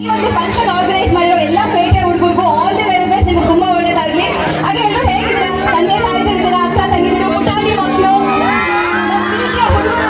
ಈ ಒಂದು function organise ಮಾಡಿರೋ ಎಲ್ಲ ಪೇಟೆ ಹುಡುಗರಿಗೂ ಆಲ್ ದಿ ವೆರಿ ಬೆಸ್ಟ್. ನಿಮ್ಗೆ ತುಂಬಾ ಒಳ್ಳೇದಾಗ್ಲಿ. ಹಾಗೆ ಎಲ್ಲರೂ ಹೇಗಿದ್ದೀರಾ? ತಂದೆ ತಾಯಿದಿದ್ದೀರಾ? ಅಕ್ಕ ತಂಗಿದಿರು, ಪುಟಾಣಿ ಮಕ್ಕಳು, ಪ್ರೀತಿಯ ಹುಡುಗರು.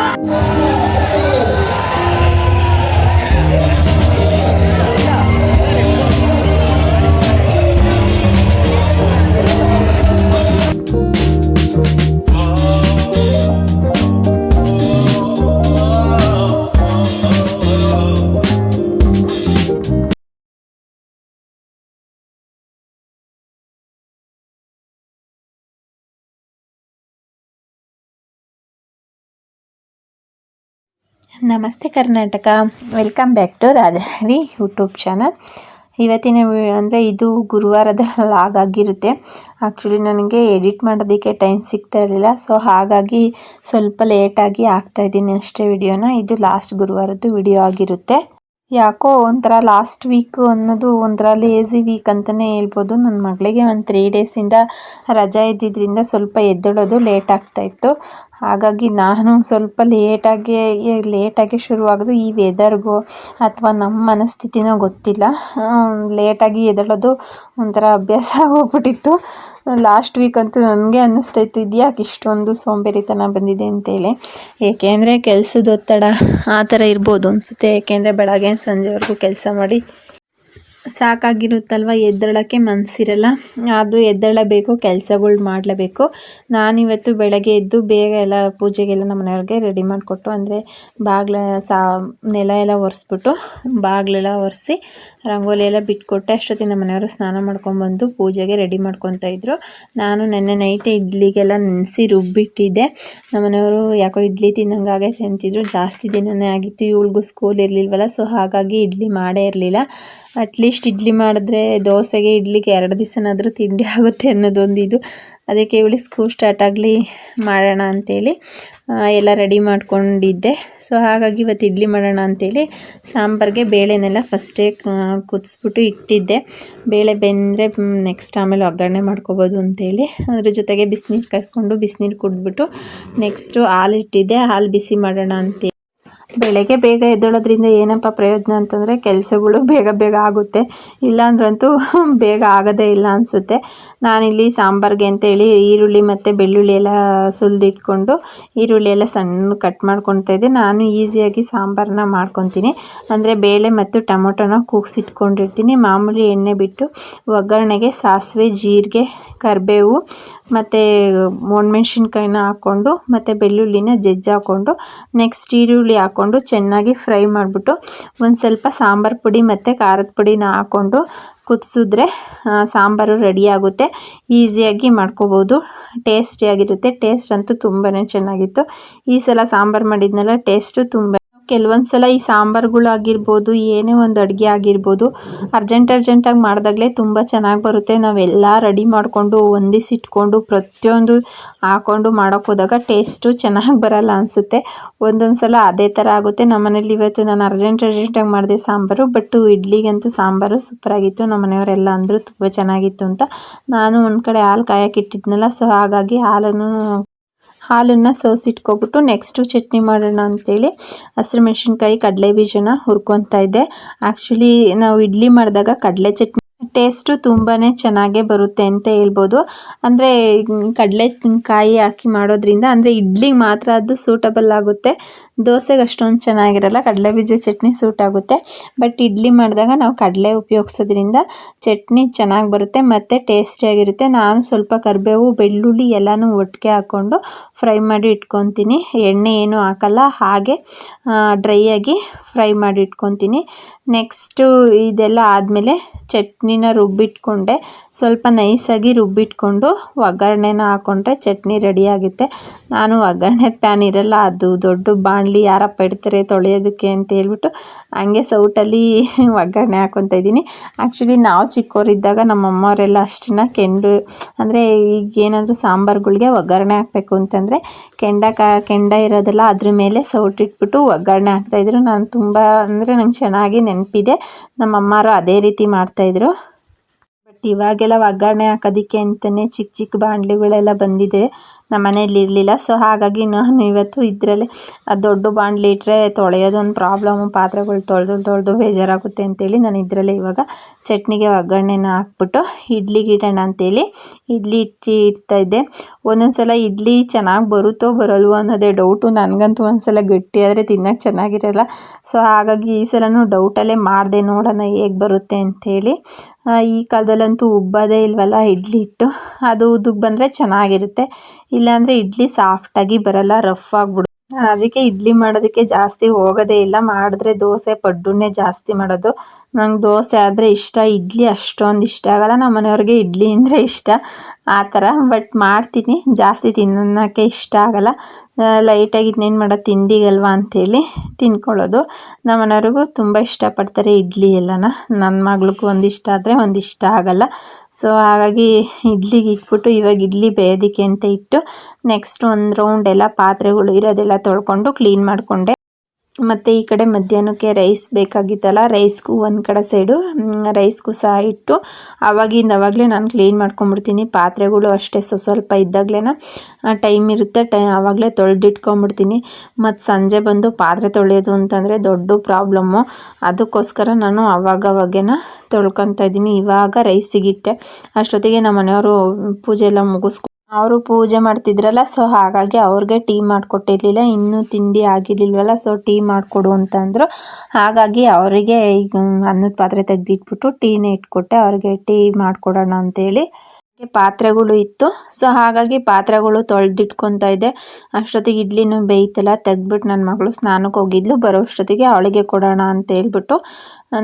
ನಮಸ್ತೆ Karnataka, welcome back to Radhavi YouTube channel. ಇವತ್ತಿನ ಅಂದರೆ ಇದು ಗುರುವಾರದ ಲಾಗ್ ಆಗಿರುತ್ತೆ. ಆ್ಯಕ್ಚುಲಿ ನನಗೆ ಎಡಿಟ್ ಮಾಡೋದಕ್ಕೆ ಟೈಮ್ ಸಿಗ್ತಾ ಇರಲಿಲ್ಲ, ಸೊ ಹಾಗಾಗಿ ಸ್ವಲ್ಪ ಲೇಟಾಗಿ ಹಾಕ್ತಾಯಿದ್ದೀನಿ ಅಷ್ಟೇ ವಿಡಿಯೋನ. ಇದು ಲಾಸ್ಟ್ ಗುರುವಾರದ್ದು ವಿಡಿಯೋ ಆಗಿರುತ್ತೆ. ಯಾಕೋ ಒಂಥರ ಲಾಸ್ಟ್ ವೀಕು ಅನ್ನೋದು ಒಂಥರ ಲೇಝಿ ವೀಕ್ ಅಂತಲೇ ಹೇಳ್ಬೋದು. ನನ್ನ ಮಗಳಿಗೆ ಒಂದು 3 ಡೇಸಿಂದ ರಜಾ ಇದ್ದಿದ್ದರಿಂದ ಸ್ವಲ್ಪ ಎದ್ದೇಳೋದು ಲೇಟ್ ಆಗ್ತಾಯಿತ್ತು. ಹಾಗಾಗಿ ನಾನು ಸ್ವಲ್ಪ ಲೇಟಾಗಿ ಶುರುವಾಗೋದು ಈ ವೆದರ್ಗೋ ಅಥವಾ ನಮ್ಮ ಮನಸ್ಥಿತಿನೋ ಗೊತ್ತಿಲ್ಲ. ಲೇಟಾಗಿ ಎದ್ದೇಳೋದು ಒಂಥರ ಅಭ್ಯಾಸ ಆಗೋಗ್ಬಿಟ್ಟಿತ್ತು. ಲಾಸ್ಟ್ ವೀಕ್ ಅಂತೂ ನನಗೆ ಅನ್ನಿಸ್ತಾಯಿತ್ತು ಇದ್ಯಾಕೆ ಇಷ್ಟೊಂದು ಸೋಂಬೇರಿತನ ಬಂದಿದೆ ಅಂತೇಳಿ. ಏಕೆಂದರೆ ಕೆಲಸದ ಒತ್ತಡ ಆ ಥರ ಇರ್ಬೋದು ಅನಿಸುತ್ತೆ. ಏಕೆಂದರೆ ಬೆಳಗ್ಗೆ ಸಂಜೆವರೆಗೂ ಕೆಲಸ ಮಾಡಿ ಸಾಕಾಗಿರುತ್ತಲ್ವ, ಎದ್ದೇಳೋಕ್ಕೆ ಮನಸ್ಸಿರಲ್ಲ. ಆದರೂ ಎದ್ದೇಳಬೇಕು, ಕೆಲಸಗಳು ಮಾಡಲೇಬೇಕು. ನಾನಿವತ್ತು ಬೆಳಗ್ಗೆ ಎದ್ದು ಬೇಗ ಎಲ್ಲ ಪೂಜೆಗೆಲ್ಲ ನಮ್ಮ ಮನೆಯವ್ರಿಗೆ ರೆಡಿ ಮಾಡಿಕೊಟ್ಟು, ಅಂದರೆ ನೆಲ ಎಲ್ಲ ಒರೆಸ್ಬಿಟ್ಟು ಬಾಗಿಲೆಲ್ಲ ಒರೆಸಿ ರಂಗೋಲಿ ಎಲ್ಲ ಬಿಟ್ಕೊಟ್ಟೆ. ಅಷ್ಟೊತ್ತಿಗೆ ನಮ್ಮ ಮನೆಯವರು ಸ್ನಾನ ಮಾಡ್ಕೊಂಡ್ಬಂದು ಪೂಜೆಗೆ ರೆಡಿ ಮಾಡ್ಕೊತಾ ಇದ್ರು. ನಾನು ನೆನ್ನೆ ನೈಟೇ ಇಡ್ಲಿಗೆಲ್ಲ ನೆನೆಸಿ ರುಬ್ಬಿಟ್ಟಿದ್ದೆ. ನಮ್ಮ ಮನೆಯವರು ಯಾಕೋ ಇಡ್ಲಿ ತಿನ್ನಂಗಾಗೈತೆ ಅಂತಿದ್ರು. ಜಾಸ್ತಿ ದಿನವೇ ಆಗಿತ್ತು, ಇವಳಿಗೂ ಸ್ಕೂಲ್ ಇರಲಿಲ್ವಲ್ಲ, ಸೊ ಹಾಗಾಗಿ ಇಡ್ಲಿ ಮಾಡೇ ಇರಲಿಲ್ಲ. ಅಟ್ಲೀಸ್ಟ್ ಇಡ್ಲಿ ಮಾಡಿದ್ರೆ ದೋಸೆಗೆ ಇಡ್ಲಿಗೆ 2 ದಿವಸನಾದರೂ ತಿಂಡಿ ಆಗುತ್ತೆ ಅನ್ನೋದೊಂದು ಇದು. ಅದಕ್ಕೆ ಇವಳಿ ಸ್ಕೂಲ್ ಸ್ಟಾರ್ಟ್ ಆಗಲಿ ಮಾಡೋಣ ಅಂಥೇಳಿ ಎಲ್ಲ ರೆಡಿ ಮಾಡ್ಕೊಂಡಿದ್ದೆ. ಸೊ ಹಾಗಾಗಿ ಇವತ್ತು ಇಡ್ಲಿ ಮಾಡೋಣ ಅಂಥೇಳಿ ಸಾಂಬಾರಿಗೆ ಬೇಳೆನೆಲ್ಲ ಫಸ್ಟೇ ಕುದಿಸ್ಬಿಟ್ಟು ಇಟ್ಟಿದ್ದೆ. ಬೇಳೆ ಬೆಂದರೆ ನೆಕ್ಸ್ಟ್ ಆಮೇಲೆ ಒಗ್ಗರಣೆ ಮಾಡ್ಕೊಬೋದು ಅಂಥೇಳಿ. ಅದ್ರ ಜೊತೆಗೆ ಬಿಸಿನೀರು ಕಾಯಿಸ್ಕೊಂಡು ಬಿಸಿನೀರು ಕುಡಿದ್ಬಿಟ್ಟು ನೆಕ್ಸ್ಟು ಹಾಲು ಇಟ್ಟಿದ್ದೆ. ಹಾಲು ಬಿಸಿ ಮಾಡೋಣ ಅಂತೇಳಿ. ಬೆಳಗ್ಗೆ ಬೇಗ ಎದ್ದೇಳೋದ್ರಿಂದ ಏನಪ್ಪ ಪ್ರಯೋಜನ ಅಂತಂದರೆ ಕೆಲಸಗಳು ಬೇಗ ಆಗುತ್ತೆ, ಇಲ್ಲಾಂದ್ರಂತೂ ಬೇಗ ಆಗೋದೇ ಇಲ್ಲ ಅನಿಸುತ್ತೆ. ನಾನಿಲ್ಲಿ ಸಾಂಬಾರಿಗೆ ಅಂತೇಳಿ ಈರುಳ್ಳಿ ಮತ್ತು ಬೆಳ್ಳುಳ್ಳಿ ಎಲ್ಲ ಸುಲಿದಿಟ್ಕೊಂಡು ಈರುಳ್ಳಿ ಎಲ್ಲ ಸಣ್ಣ ಕಟ್ ಮಾಡ್ಕೊತಾ ಇದ್ದೆ. ನಾನು ಈಸಿಯಾಗಿ ಸಾಂಬಾರನ್ನ ಮಾಡ್ಕೊತೀನಿ. ಅಂದರೆ ಬೇಳೆ ಮತ್ತು ಟೊಮೊಟೊನ ಕೂಗಿಸಿಟ್ಕೊಂಡಿರ್ತೀನಿ. ಮಾಮೂಲಿ ಎಣ್ಣೆ ಬಿಟ್ಟು ಒಗ್ಗರಣೆಗೆ ಸಾಸಿವೆ, ಜೀರಿಗೆ, ಕರಿಬೇವು ಮತ್ತು ಒಣಮೆಣ್ಸಿನ್ಕಾಯಿನ ಹಾಕ್ಕೊಂಡು ಮತ್ತು ಬೆಳ್ಳುಳ್ಳಿನ ಜಜ್ಜಾಕೊಂಡು ನೆಕ್ಸ್ಟ್ ಈರುಳ್ಳಿ ಹಾಕ್ಕೊಂಡು ಚೆನ್ನಾಗಿ ಫ್ರೈ ಮಾಡಿಬಿಟ್ಟು ಒಂದು ಸ್ವಲ್ಪ ಸಾಂಬಾರು ಪುಡಿ ಮತ್ತು ಖಾರದ ಪುಡಿನ ಹಾಕ್ಕೊಂಡು ಕುದಿಸಿದ್ರೆ ಸಾಂಬಾರು ರೆಡಿ ಆಗುತ್ತೆ. ಈಸಿಯಾಗಿ ಮಾಡ್ಕೋಬೋದು, ಟೇಸ್ಟಿಯಾಗಿರುತ್ತೆ. ಟೇಸ್ಟ್ ಅಂತೂ ತುಂಬಾ ಚೆನ್ನಾಗಿತ್ತು. ಈ ಸಲ ಸಾಂಬಾರು ಮಾಡಿದ್ನೆಲ್ಲ ಟೇಸ್ಟು ತುಂಬ. ಕೆಲವೊಂದು ಸಲ ಈ ಸಾಂಬಾರುಗಳಾಗಿರ್ಬೋದು, ಏನೇ ಒಂದು ಅಡುಗೆ ಆಗಿರ್ಬೋದು, ಅರ್ಜೆಂಟಾಗಿ ಮಾಡಿದಾಗಲೇ ತುಂಬ ಚೆನ್ನಾಗಿ ಬರುತ್ತೆ. ನಾವೆಲ್ಲ ರೆಡಿ ಮಾಡಿಕೊಂಡು ಹೊಂದಿಸಿಟ್ಕೊಂಡು ಪ್ರತಿಯೊಂದು ಹಾಕ್ಕೊಂಡು ಮಾಡೋಕ್ಕೆ ಹೋದಾಗ ಟೇಸ್ಟು ಚೆನ್ನಾಗಿ ಬರಲ್ಲ ಅನಿಸುತ್ತೆ. ಒಂದೊಂದು ಸಲ ಅದೇ ಥರ ಆಗುತ್ತೆ. ನಮ್ಮನೇಲಿ ಇವತ್ತು ನಾನು ಅರ್ಜೆಂಟಾಗಿ ಮಾಡಿದೆ ಸಾಂಬಾರು, ಬಟ್ ಇಡ್ಲಿಗಂತೂ ಸಾಂಬಾರು ಸೂಪರಾಗಿತ್ತು. ನಮ್ಮ ಮನೆಯವರೆಲ್ಲ ಅಂದರು ತುಂಬ ಚೆನ್ನಾಗಿತ್ತು ಅಂತ. ನಾನು ಒಂದು ಕಡೆ ಹಾಲು ಕಾಯಕ್ಕೆ ಇಟ್ಟಿದ್ನಲ್ಲ, ಸೊ ಹಾಗಾಗಿ ಹಾಲನ್ನು ಸೋಸಿಟ್ಕೊಬಿಟ್ಟು ನೆಕ್ಸ್ಟು ಚಟ್ನಿ ಮಾಡೋಣ ಅಂಥೇಳಿ ಹಸಿರು ಮೆಣಸಿನ್ಕಾಯಿ, ಕಡಲೆ ಬೀಜನ ಹುರ್ಕೊತಾ ಇದ್ದೆ. ಆ್ಯಕ್ಚುಲಿ ನಾವು ಇಡ್ಲಿ ಮಾಡಿದಾಗ ಕಡಲೆ ಚಟ್ನಿ ಟೇಸ್ಟು ತುಂಬಾ ಚೆನ್ನಾಗೇ ಬರುತ್ತೆ ಅಂತ ಹೇಳ್ಬೋದು. ಅಂದರೆ ಕಡಲೆಕಾಯಿ ಹಾಕಿ ಮಾಡೋದ್ರಿಂದ ಅಂದರೆ ಇಡ್ಲಿಗೆ ಮಾತ್ರ ಅದು ಸೂಟಬಲ್ ಆಗುತ್ತೆ, ದೋಸೆಗೆ ಅಷ್ಟೊಂದು ಚೆನ್ನಾಗಿರಲ್ಲ. ಕಡಲೆ ಬೀಜ ಚಟ್ನಿ ಸೂಟ್ ಆಗುತ್ತೆ, ಬಟ್ ಇಡ್ಲಿ ಮಾಡಿದಾಗ ನಾವು ಕಡಲೆ ಉಪಯೋಗಿಸೋದ್ರಿಂದ ಚಟ್ನಿ ಚೆನ್ನಾಗಿ ಬರುತ್ತೆ ಮತ್ತು ಟೇಸ್ಟಿಯಾಗಿರುತ್ತೆ. ನಾನು ಸ್ವಲ್ಪ ಕರಿಬೇವು, ಬೆಳ್ಳುಳ್ಳಿ ಎಲ್ಲನೂ ಒಟ್ಟಿಗೆ ಹಾಕ್ಕೊಂಡು ಫ್ರೈ ಮಾಡಿ ಇಟ್ಕೊತೀನಿ. ಎಣ್ಣೆ ಏನೂ ಹಾಕಲ್ಲ, ಹಾಗೆ ಡ್ರೈಯಾಗಿ ಫ್ರೈ ಮಾಡಿ ಇಟ್ಕೊತೀನಿ. ನೆಕ್ಸ್ಟು ಇದೆಲ್ಲ ಆದಮೇಲೆ ಚಟ್ನಿನ ರುಬ್ಬಿಟ್ಕೊಂಡೆ. ಸ್ವಲ್ಪ ನೈಸಾಗಿ ರುಬ್ಬಿಟ್ಕೊಂಡು ಒಗ್ಗರಣೆನ ಹಾಕ್ಕೊಂಡ್ರೆ ಚಟ್ನಿ ರೆಡಿಯಾಗುತ್ತೆ. ನಾನು ಒಗ್ಗರಣೆ ಪ್ಯಾನ್ ಇರಲ್ಲ, ಅದು ದೊಡ್ಡ ಬಾಣಲಿ ಯಾರಪ್ಪ ಇಡ್ತಾರೆ ತೊಳೆಯೋದಕ್ಕೆ ಅಂತ ಹೇಳ್ಬಿಟ್ಟು ಹಂಗೆ ಸೌಟಲ್ಲಿ ಒಗ್ಗರಣೆ ಹಾಕ್ಕೊತಾ ಇದ್ದೀನಿ. ಆ್ಯಕ್ಚುಲಿ ನಾವು ಚಿಕ್ಕವರಿದ್ದಾಗ ನಮ್ಮ ಅಮ್ಮವರೆಲ್ಲ ಅಷ್ಟನ್ನ ಅಂದರೆ ಈಗ ಏನಾದರೂ ಸಾಂಬಾರುಗಳಿಗೆ ಒಗ್ಗರಣೆ ಹಾಕಬೇಕು ಅಂತಂದರೆ ಕೆಂಡ ಇರೋದಲ್ಲ, ಅದ್ರ ಮೇಲೆ ಸೌಟಿಟ್ಬಿಟ್ಟು ಒಗ್ಗರಣೆ ಹಾಕ್ತಾಯಿದ್ರು. ನಾನು ತುಂಬ ಅಂದರೆ ನಂಗೆ ಚೆನ್ನಾಗಿ ನೆನಪಿದೆ. ನಮ್ಮ ಅಮ್ಮರು ಅದೇ ರೀತಿ ಮಾಡ್ತಾಯಿದ್ರು. ಇವಾಗೆಲ್ಲ ಒಗ್ಗರಣೆ ಹಾಕೋದಕ್ಕೆ ಅಂತಲೇ ಚಿಕ್ಕ ಚಿಕ್ಕ ಬಾಣಲಿಗಳೆಲ್ಲ ಬಂದಿದೆ. ನಮ್ಮ ಮನೇಲಿ ಇರಲಿಲ್ಲ. ಸೊ ಹಾಗಾಗಿ ನಾನು ಇವತ್ತು ಇದರಲ್ಲೇ ದೊಡ್ಡ ಬಾಣಲಿ ಇಟ್ಟರೆ ತೊಳೆಯೋದೊಂದು ಪ್ರಾಬ್ಲಮ್ಮು, ಪಾತ್ರೆಗಳು ತೊಳೆದು ಬೇಜಾರಾಗುತ್ತೆ ಅಂತೇಳಿ ನಾನು ಇದರಲ್ಲೇ ಇವಾಗ ಚಟ್ನಿಗೆ ಒಗ್ಗರಣೆನ ಹಾಕ್ಬಿಟ್ಟು ಇಡ್ಲಿಗೆ ಇಡೋಣ ಅಂತೇಳಿ ಇಡ್ಲಿ ಇಡ್ತಾಯಿದ್ದೆ. ಒಂದೊಂದು ಸಲ ಇಡ್ಲಿ ಚೆನ್ನಾಗಿ ಬರುತ್ತೋ ಬರಲ್ವೋ ಅನ್ನೋದೇ ಡೌಟು. ನನಗಂತೂ ಒಂದು ಸಲ ಗಟ್ಟಿಯಾದರೆ ತಿನ್ನೋಕ್ಕೆ ಚೆನ್ನಾಗಿರಲ್ಲ. ಸೊ ಹಾಗಾಗಿ ಈ ಸಲನೂ ಡೌಟಲ್ಲೇ ಮಾಡಿದೆ, ನೋಡೋಣ ಹೇಗೆ ಬರುತ್ತೆ ಅಂಥೇಳಿ. ಈ ಕಾಲದಲ್ಲಂತೂ ಉಬ್ಬೋದೇ ಇಲ್ವಲ್ಲ ಇಡ್ಲಿ ಹಿಟ್ಟು, ಅದು ಉದ್ದಕ್ಕೆ ಬಂದರೆ ಚೆನ್ನಾಗಿರುತ್ತೆ. ಇಲ್ಲಾಂದರೆ ಇಡ್ಲಿ ಸಾಫ್ಟಾಗಿ ಬರಲ್ಲ, ರಫ್ ಆಗಿಬಿಡುತ್ತೆ. ಅದಕ್ಕೆ ಇಡ್ಲಿ ಮಾಡೋದಕ್ಕೆ ಜಾಸ್ತಿ ಹೋಗೋದೇ ಇಲ್ಲ. ಮಾಡಿದ್ರೆ ದೋಸೆ ಪಡ್ಡುನೇ ಜಾಸ್ತಿ ಮಾಡೋದು. ನಂಗೆ ದೋಸೆ ಆದರೆ ಇಷ್ಟ, ಇಡ್ಲಿ ಅಷ್ಟೊಂದು ಇಷ್ಟ ಆಗಲ್ಲ. ನಮ್ಮ ಮನೆಯವ್ರಿಗೆ ಇಡ್ಲಿ ಅಂದರೆ ಇಷ್ಟ ಆ ಥರ. ಬಟ್ ಮಾಡ್ತೀನಿ, ಜಾಸ್ತಿ ತಿನ್ನೋಕ್ಕೆ ಇಷ್ಟ ಆಗಲ್ಲ. ಲೈಟಾಗಿ ಇನ್ನೇನು ಮಾಡೋದು ತಿಂಡಿಗಲ್ವಾ ಅಂಥೇಳಿ ತಿನ್ಕೊಳ್ಳೋದು. ನಮ್ಮ ಮನೆಯವ್ರಿಗೂ ತುಂಬ ಇಷ್ಟಪಡ್ತಾರೆ ಇಡ್ಲಿ ಎಲ್ಲನ. ನನ್ನ ಮಗಳಿಗೂ ಒಂದಿಷ್ಟ ಆದರೆ ಒಂದಿಷ್ಟ ಆಗಲ್ಲ. ಸೊ ಹಾಗಾಗಿ ಇಡ್ಲಿಗೆ ಇಟ್ಬಿಟ್ಟು ಇವಾಗ ಇಡ್ಲಿ ಬೇಯೋದಕ್ಕೆ ಅಂತ ಇಟ್ಟು ನೆಕ್ಸ್ಟ್ ಒಂದು ರೌಂಡ್ ಎಲ್ಲ ಪಾತ್ರೆಗಳು ಇರೋದೆಲ್ಲ ತೊಳ್ಕೊಂಡು ಕ್ಲೀನ್ ಮಾಡಿಕೊಂಡೆ. ಮತ್ತು ಈ ಕಡೆ ಮಧ್ಯಾಹ್ನಕ್ಕೆ ರೈಸ್ ಬೇಕಾಗಿತ್ತಲ್ಲ, ರೈಸ್ಗೂ ಒಂದು ಕಡೆ ಸೈಡು ರೈಸ್ಗೂ ಸಹ ಇಟ್ಟು ಆವಾಗಲೇ ನಾನು ಕ್ಲೀನ್ ಮಾಡ್ಕೊಂಬಿಡ್ತೀನಿ. ಪಾತ್ರೆಗಳು ಅಷ್ಟೇ ಸ್ವಲ್ಪ ಇದ್ದಾಗಲೇ ಟೈಮ್ ಇರುತ್ತೆ, ಆವಾಗಲೇ ತೊಳೆದಿಟ್ಕೊಂಬಿಡ್ತೀನಿ. ಮತ್ತು ಸಂಜೆ ಬಂದು ಪಾತ್ರೆ ತೊಳೆಯೋದು ಅಂತಂದರೆ ದೊಡ್ಡ ಪ್ರಾಬ್ಲಮ್ಮು. ಅದಕ್ಕೋಸ್ಕರ ನಾನು ಅವಾಗವಾಗೇನ ತೊಳ್ಕೊತಾ ಇದ್ದೀನಿ. ಇವಾಗ ರೈಸಿಗಿಟ್ಟೆ, ಅಷ್ಟೊತ್ತಿಗೆ ನಮ್ಮ ಮನೆಯವರು ಪೂಜೆ ಎಲ್ಲ ಮುಗಿಸ್ಕೊಂಡು ಅವರು ಪೂಜೆ ಮಾಡ್ತಿದ್ರಲ್ಲ. ಸೊ ಹಾಗಾಗಿ ಅವ್ರಿಗೆ ಟೀ ಮಾಡಿಕೊಟ್ಟಿರಲಿಲ್ಲ, ಇನ್ನೂ ತಿಂಡಿ ಆಗಿರಲಿಲ್ವಲ್ಲ. ಸೊ ಟೀ ಮಾಡಿಕೊಡು ಅಂತಂದರು. ಹಾಗಾಗಿ ಅವರಿಗೆ ಈಗ ಅನ್ನದ ಪಾತ್ರೆ ತೆಗೆದಿಟ್ಬಿಟ್ಟು ಟೀನೇ ಇಟ್ಕೊಟ್ಟೆ. ಅವ್ರಿಗೆ ಟೀ ಮಾಡಿಕೊಡೋಣ ಅಂತೇಳಿ ಪಾತ್ರೆಗಳು ಇತ್ತು. ಸೊ ಹಾಗಾಗಿ ಪಾತ್ರೆಗಳು ತೊಳೆದಿಟ್ಕೊತಾ ಇದ್ದೆ. ಅಷ್ಟೊತ್ತಿಗೆ ಇಡ್ಲಿನೂ ಬೇಯ್ತಲ್ಲ, ತೆಗ್ದ್ಬಿಟ್ಟು ನನ್ನ ಮಗಳು ಸ್ನಾನಕ್ಕೆ ಹೋಗಿದ್ಲು. ಬರೋ ಅಷ್ಟೊತ್ತಿಗೆ ಅವಳಿಗೆ ಕೊಡೋಣ ಅಂತ ಹೇಳ್ಬಿಟ್ಟು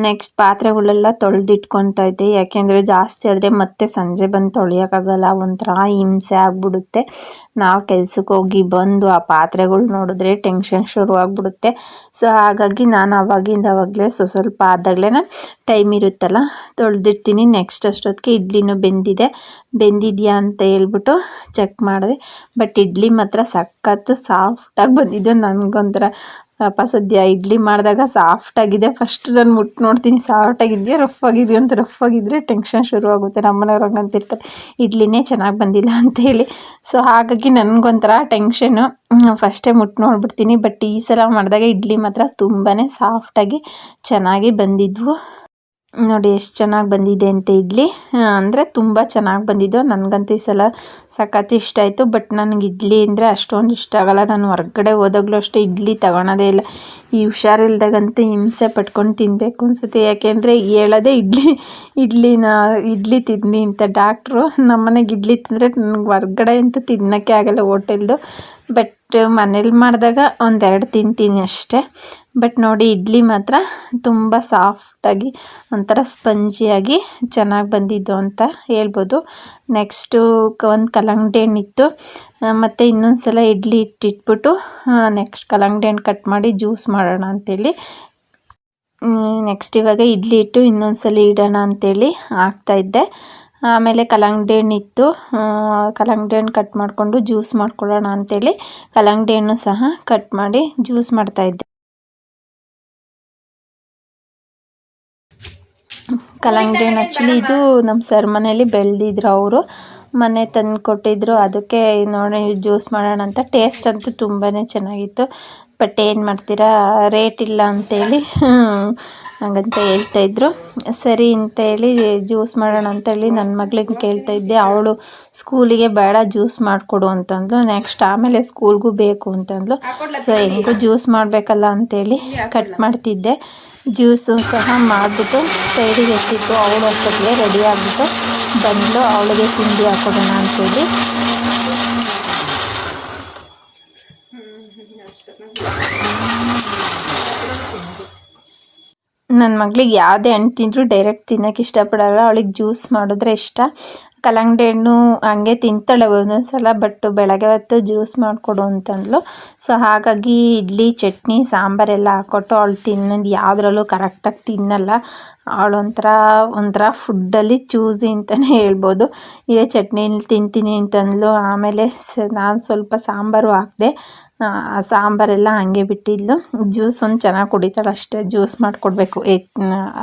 ನೆಕ್ಸ್ಟ್ ಪಾತ್ರೆಗಳೆಲ್ಲ ತೊಳೆದಿಟ್ಕೊತಾ ಇದ್ದೆ. ಯಾಕೆಂದರೆ ಜಾಸ್ತಿ ಆದರೆ ಮತ್ತೆ ಸಂಜೆ ಬಂದು ತೊಳೆಯೋಕ್ಕಾಗಲ್ಲ, ಒಂಥರ ಹಿಂಸೆ ಆಗಿಬಿಡುತ್ತೆ. ನಾವು ಕೆಲ್ಸಕ್ಕೆ ಹೋಗಿ ಬಂದು ಆ ಪಾತ್ರೆಗಳು ನೋಡಿದ್ರೆ ಟೆನ್ಷನ್ ಶುರು ಆಗಿಬಿಡುತ್ತೆ. ಸೊ ಹಾಗಾಗಿ ನಾನು ಅವಾಗಲೇ ಸ್ವಲ್ಪ ಆದಾಗಲೇ ಟೈಮ್ ಇರುತ್ತಲ್ಲ ತೊಳೆದಿರ್ತೀನಿ. ನೆಕ್ಸ್ಟ್ ಅಷ್ಟೊತ್ತಿಗೆ ಇಡ್ಲಿನೂ ಬೆಂದಿದೆಯಾ ಅಂತ ಹೇಳ್ಬಿಟ್ಟು ಚೆಕ್ ಮಾಡಿದೆ. ಬಟ್ ಇಡ್ಲಿ ಮಾತ್ರ ಸಖತ್ತು ಸಾಫ್ಟಾಗಿ ಬಂದಿದ್ದು. ನನಗೊಂಥರ ಸದ್ಯ ಇಡ್ಲಿ ಮಾಡಿದಾಗ ಸಾಫ್ಟಾಗಿದೆ. ಫಸ್ಟ್ ನಾನು ಮುಟ್ಟು ನೋಡ್ತೀನಿ ಸಾಫ್ಟಾಗಿದೆಯಾ ರಫ್ ಆಗಿದೆಯೋ ಅಂತ. ರಫ್ ಆಗಿದ್ದರೆ ಟೆನ್ಷನ್ ಶುರು ಆಗುತ್ತೆ. ನಮ್ಮನೆಯವ್ರು ಹಂಗಂತಿರ್ತಾರೆ, ಇಡ್ಲಿನೇ ಚೆನ್ನಾಗಿ ಬಂದಿಲ್ಲ ಅಂಥೇಳಿ. ಸೊ ಹಾಗಾಗಿ ನನಗೊಂಥರ ಟೆನ್ಷನ್ನು, ಫಸ್ಟೇ ಮುಟ್ಟು ನೋಡ್ಬಿಡ್ತೀನಿ. ಬಟ್ ಈ ಸಲ ಮಾಡಿದಾಗ ಇಡ್ಲಿ ಮಾತ್ರ ತುಂಬಾ ಸಾಫ್ಟಾಗಿ ಚೆನ್ನಾಗಿ ಬಂದಿದ್ವು. ನೋಡಿ ಎಷ್ಟು ಚೆನ್ನಾಗಿ ಬಂದಿದೆ ಅಂತ ಇಡ್ಲಿ, ಅಂದರೆ ತುಂಬ ಚೆನ್ನಾಗಿ ಬಂದಿದ್ದು. ನನಗಂತೂ ಈ ಸಲ ಸಖತ್ತು ಇಷ್ಟ ಆಯಿತು. ಬಟ್ ನನಗೆ ಇಡ್ಲಿ ಅಂದರೆ ಅಷ್ಟೊಂದು ಇಷ್ಟ ಆಗಲ್ಲ. ನಾನು ಹೊರಗಡೆ ಹೋದಾಗಲೂ ಅಷ್ಟೇ ಇಡ್ಲಿ ತಗೊಳೋದೇ ಇಲ್ಲ. ಈ ಹುಷಾರಿಲ್ದಾಗಂತೂ ಹಿಂಸೆ ಪಟ್ಕೊಂಡು ತಿನ್ನಬೇಕು ಅನಿಸುತ್ತೆ. ಯಾಕೆಂದರೆ ಹೇಳೋದೇ ಇಡ್ಲಿ ತಿನ್ನಿ ಅಂತ ಡಾಕ್ಟ್ರು. ನಮ್ಮನೆಗೆ ಇಡ್ಲಿ ತಿಂದರೆ ನನಗೆ ಹೊರಗಡೆ ಅಂತೂ ತಿನ್ನೋಕ್ಕೆ ಆಗಲ್ಲ ಹೋಟೆಲ್ದು. ಬಟ್ ಮನೇಲಿ ಮಾಡಿದಾಗ ಒಂದೆರಡು ತಿಂತೀನಿ ಅಷ್ಟೇ. ಬಟ್ ನೋಡಿ ಇಡ್ಲಿ ಮಾತ್ರ ತುಂಬ ಸಾಫ್ಟಾಗಿ ಒಂಥರ ಸ್ಪಂಜಿಯಾಗಿ ಚೆನ್ನಾಗಿ ಬಂದಿದ್ದು ಅಂತ ಹೇಳ್ಬೋದು. ನೆಕ್ಸ್ಟು ಒಂದು ಕಲ್ಲಂಗಡಿ ಹಣ್ಣಿತ್ತು. ಮತ್ತು ಇನ್ನೊಂದು ಸಲ ಇಡ್ಲಿ ಇಟ್ಬಿಟ್ಟು ನೆಕ್ಸ್ಟ್ ಕಲ್ಲಂಗಡಿ ಹಣ್ಣು ಕಟ್ ಮಾಡಿ ಜ್ಯೂಸ್ ಮಾಡೋಣ ಅಂತೇಳಿ ನೆಕ್ಸ್ಟ್ ಇವಾಗ ಇಡ್ಲಿ ಇಟ್ಟು ಇನ್ನೊಂದು ಸಲ ಇಡೋಣ ಅಂತೇಳಿ ಹಾಕ್ತಾಯಿದ್ದೆ. ಆಮೇಲೆ ಕಲ್ಲಂಗಡಿ ಹಣ್ಣು ಇತ್ತು, ಕಲ್ಲಂಗಡಿ ಹಣ್ಣು ಕಟ್ ಮಾಡಿಕೊಂಡು ಜ್ಯೂಸ್ ಮಾಡ್ಕೊಳ್ಳೋಣ ಅಂತೇಳಿ ಕಲ್ಲಂಗಡಿ ಹಣ್ಣು ಸಹ ಕಟ್ ಮಾಡಿ ಜ್ಯೂಸ್ ಮಾಡ್ತಾಯಿದ್ದೆ. ಕಲ್ಲಂಗಡಿ ಹಣ್ಣು ಆ್ಯಕ್ಚುಲಿ ಇದು ನಮ್ಮ ಸರ್ ಮನೇಲಿ ಬೆಳೆದಿದ್ರು, ಅವರು ಮನೆ ತಂದು ಕೊಟ್ಟಿದ್ರು. ಅದಕ್ಕೆ ನೋಡಿ ಜ್ಯೂಸ್ ಮಾಡೋಣ ಅಂತ. ಟೇಸ್ಟ್ ಅಂತೂ ತುಂಬಾ ಚೆನ್ನಾಗಿತ್ತು. ಬಟ್ ಏನು ಮಾಡ್ತೀರಾ, ರೇಟ್ ಇಲ್ಲ ಅಂತೇಳಿ ಹಾಗಂತ ಹೇಳ್ತಾಯಿದ್ರು. ಸರಿ ಅಂತೇಳಿ ಜ್ಯೂಸ್ ಮಾಡೋಣ ಅಂತೇಳಿ ನನ್ನ ಮಗಳಿಗೆ ಕೇಳ್ತಾಯಿದ್ದೆ. ಅವಳು ಸ್ಕೂಲಿಗೆ ಬೇಡ ಜ್ಯೂಸ್ ಮಾಡಿಕೊಡು ಅಂತಂದ್ಲು. ನೆಕ್ಸ್ಟ್ ಆಮೇಲೆ ಸ್ಕೂಲ್ಗೂ ಬೇಕು ಅಂತಂದ್ಲು. ಸೊ ಹೆಂಗೂ ಜ್ಯೂಸ್ ಮಾಡಬೇಕಲ್ಲ ಅಂತೇಳಿ ಕಟ್ ಮಾಡ್ತಿದ್ದೆ. ಜ್ಯೂಸು ಸಹ ಮಾಡಿಬಿಟ್ಟು ಸೈಡಿಗೆ ಎತ್ತಿತ್ತು. ಅವಳು ಅಷ್ಟೊತ್ತಿಗೆ ರೆಡಿ ಆಗಿಬಿಟ್ಟು ಬಂದಳು. ಅವಳಿಗೆ ತಿಂಡಿ ಹಾಕೊಡೋಣ ಅಂತೇಳಿ ನನ್ನ ಮಗಳಿಗೆ ಯಾವುದೇ ಹಣ್ಣು ತಿಂದರೂ ಡೈರೆಕ್ಟ್ ತಿನ್ನೋಕ್ಕೆ ಇಷ್ಟಪಡಲ್ಲ. ಅವಳಿಗೆ ಜ್ಯೂಸ್ ಮಾಡಿದ್ರೆ ಇಷ್ಟ. ಕಲ್ಲಂಗಡಿ ಹಣ್ಣು ಹಂಗೆ ತಿಂತಾಳೆ ಒಂದೊಂದು ಸಲ. ಬಟ್ ಬೆಳಗ್ಗೆ ಹೊತ್ತು ಜ್ಯೂಸ್ ಮಾಡಿಕೊಡು ಅಂತಂದ್ಲು. ಸೊ ಹಾಗಾಗಿ ಇಡ್ಲಿ ಚಟ್ನಿ ಸಾಂಬಾರೆಲ್ಲ ಹಾಕ್ಕೊಟ್ಟು ಅವಳು ತಿನ್ನೋದು ಯಾವುದ್ರಲ್ಲೂ ಕರೆಕ್ಟಾಗಿ ತಿನ್ನಲ್ಲ. ಅವಳು ಒಂಥರ ಫುಡ್ಡಲ್ಲಿ ಚೂಸಿ ಅಂತಲೇ ಹೇಳ್ಬೋದು. ಇವೇ ಚಟ್ನಿ ತಿಂತೀನಿ ಅಂತಂದ್ಲು. ಆಮೇಲೆ ನಾನು ಸ್ವಲ್ಪ ಸಾಂಬಾರು ಹಾಕಿದೆ. ಸಾಂಬಾರೆಲ್ಲ ಹಾಗೆ ಬಿಟ್ಟಿದ್ಲು. ಜ್ಯೂಸ್ ಒಂದು ಚೆನ್ನಾಗಿ ಕುಡಿತಾಳೆ ಅಷ್ಟೇ, ಜ್ಯೂಸ್ ಮಾಡಿಕೊಡ್ಬೇಕು.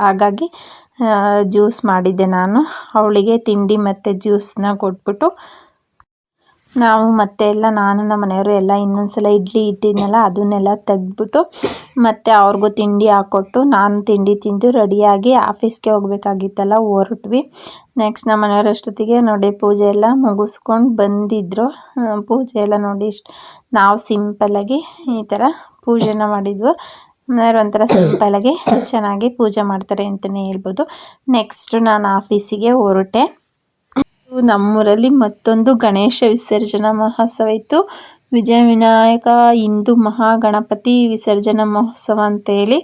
ಹಾಗಾಗಿ ಜ್ಯೂಸ್ ಮಾಡಿದ್ದೆ ನಾನು ಅವಳಿಗೆ. ತಿಂಡಿ ಮತ್ತು ಜ್ಯೂಸನ್ನ ಕೊಟ್ಬಿಟ್ಟು ನಾವು ಮತ್ತೆ ಎಲ್ಲ ನಾನು ನಮ್ಮ ಮನೆಯವರು ಎಲ್ಲ ಇನ್ನೊಂದ್ಸಲ ಇಡ್ಲಿ ಇಟ್ಟಿದ್ನಲ್ಲ ಅದನ್ನೆಲ್ಲ ತೆಗೆದ್ಬಿಟ್ಟು ಮತ್ತು ಅವ್ರಿಗೂ ತಿಂಡಿ ಹಾಕ್ಕೊಟ್ಟು ನಾನು ತಿಂಡಿ ತಿಂದು ರೆಡಿಯಾಗಿ ಆಫೀಸ್ಗೆ ಹೋಗ್ಬೇಕಾಗಿತ್ತಲ್ಲ ಹೊರಟ್ವಿ. ನೆಕ್ಸ್ಟ್ ನಮ್ಮ ಮನೆಯವ್ರ ಅಷ್ಟೊತ್ತಿಗೆ ನೋಡಿ ಪೂಜೆ ಎಲ್ಲ ಮುಗಿಸ್ಕೊಂಡು ಬಂದಿದ್ದರು. ಪೂಜೆ ಎಲ್ಲ ನೋಡಿ ನಾವು ಸಿಂಪಲ್ಲಾಗಿ ಈ ಥರ ಪೂಜೆನ ಮಾಡಿದ್ವು. ಮನೆಯವ್ರು ಒಂಥರ ಸಿಂಪಲ್ಲಾಗಿ ಚೆನ್ನಾಗಿ ಪೂಜೆ ಮಾಡ್ತಾರೆ ಅಂತಲೇ ಹೇಳ್ಬೋದು. ನೆಕ್ಸ್ಟು ನಾನು ಆಫೀಸಿಗೆ ಹೊರಟೆ. ನಮ್ಮೂರಲ್ಲಿ ಮತ್ತೊಂದು ಗಣೇಶ ವಿಸರ್ಜನಾ ಮಹೋತ್ಸವ ಇತ್ತು. ವಿಜಯ ವಿನಾಯಕ ಹಿಂದೂ ಮಹಾಗಣಪತಿ ವಿಸರ್ಜನಾ ಮಹೋತ್ಸವ ಅಂತೇಳಿ.